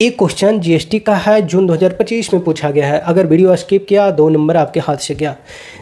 एक question GST का है, जून 2025 में पूछा गया है। अगर वीडियो स्किप किया 2 नंबर आपके हाथ से गया।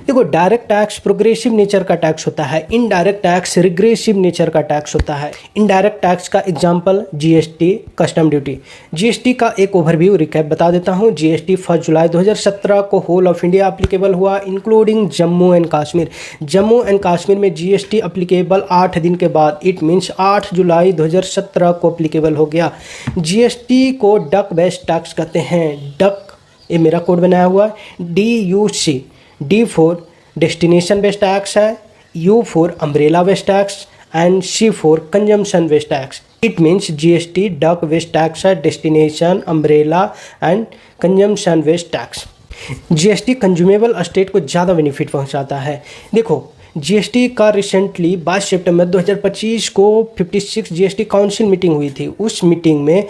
देखो, डायरेक्ट टैक्स प्रोग्रेसिव नेचर का टैक्स होता है, इनडायरेक्ट टैक्स रिग्रेसिव नेचर का टैक्स होता है। इनडायरेक्ट टैक्स का example GST, custom duty. GST का एक ओवरव्यू रिकैप बता देता हूँ। जीएसटी 1 जुलाई 2017 को होल ऑफ इंडिया एप्लीकेबल हुआ, including Jammu and Kashmir. Jammu and Kashmir में जीएसटी एप्लीकेबल 8 दिन के बाद, इट मीन्स 8 जुलाई 2017 को एप्लीकेबल हो गया। जीएसटी को डक बेस्ड टैक्स कहते हैं। डक, ये मेरा कोड बनाया हुआ है, DUC। D for destination based tax है, U for umbrella based tax and C for consumption based tax. It means GST duck based tax है, destination, umbrella and consumption based tax. GST consumable state को ज़्यादा benefit पहुंचाता है। देखो, GST का recently 22 सितंबर 2025 को 56 GST council meeting हुई थी। उस मीटिंग में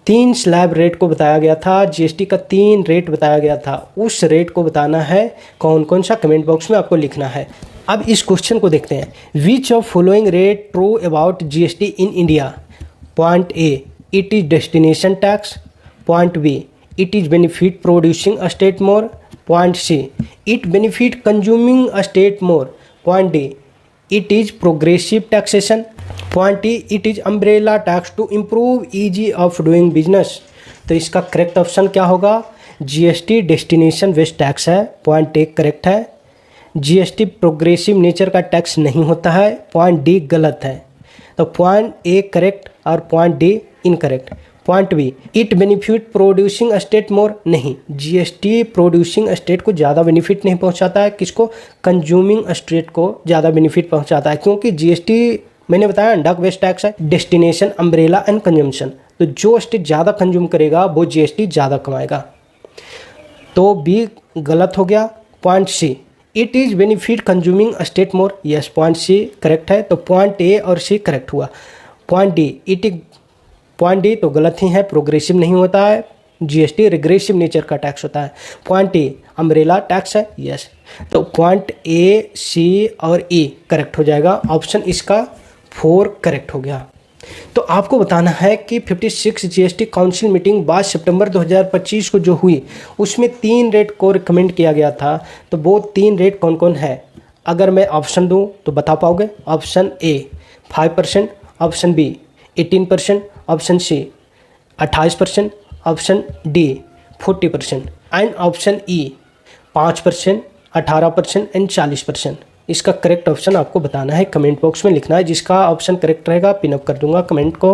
3 स्लैब रेट को बताया गया था। जीएसटी का 3 रेट बताया गया था। उस रेट को बताना है कौन कौन सा, कमेंट बॉक्स में आपको लिखना है। अब इस क्वेश्चन को देखते हैं। Which of following rate true about GST in India? Point A, it is destination tax. Point B, it is benefit producing a state more. Point C, it benefit consuming a state more. Point D, it is progressive taxation. Point E, it is umbrella tax to improve ease of doing business. तो इसका correct option क्या होगा? GST destination based tax है। Point A correct है। GST progressive nature का tax नहीं होता है। पॉइंट डी गलत है। तो पॉइंट ए करेक्ट और point D incorrect. Point B, it benefit producing state more, नहीं, जीएसटी प्रोड्यूसिंग स्टेट को ज़्यादा बेनिफिट नहीं पहुंचाता है। किसको? कंज्यूमिंग स्टेट को ज़्यादा बेनिफिट पहुंचाता है, क्योंकि जीएसटी मैंने बताया डक बेस्ड टैक्स है, डेस्टिनेशन, अम्ब्रेला एंड कंजम्पशन। तो जो स्टेट ज़्यादा कंज्यूम करेगा वो जीएसटी ज़्यादा कमाएगा। तो बी गलत हो गया। Point C, it is benefit consuming state more, yes, point C correct है। तो पॉइंट ए और सी करेक्ट हुआ। पॉइंट डी, पॉइंट डी तो गलत ही है, प्रोग्रेसिव नहीं होता है। जीएसटी रिग्रेसिव नेचर का टैक्स होता है। पॉइंट ए अम्ब्रेला टैक्स है, यस। तो पॉइंट ए, सी और ई करेक्ट हो जाएगा। ऑप्शन इसका 4 करेक्ट हो गया। तो आपको बताना है कि 56 जीएसटी काउंसिल मीटिंग 22 सितंबर 2025 को जो हुई, उसमें 3 रेट को रिकमेंड किया गया था। तो वो 3 रेट कौन कौन है? अगर मैं ऑप्शन दूं तो बता पाओगे? Option A 5%, option B 18%, option C 28%, option D 40% and option E 5%, 18% and 40%। इसका करेक्ट ऑप्शन आपको बताना है, कमेंट बॉक्स में लिखना है। जिसका ऑप्शन करेक्ट रहेगा पिन अप कर दूंगा कमेंट को।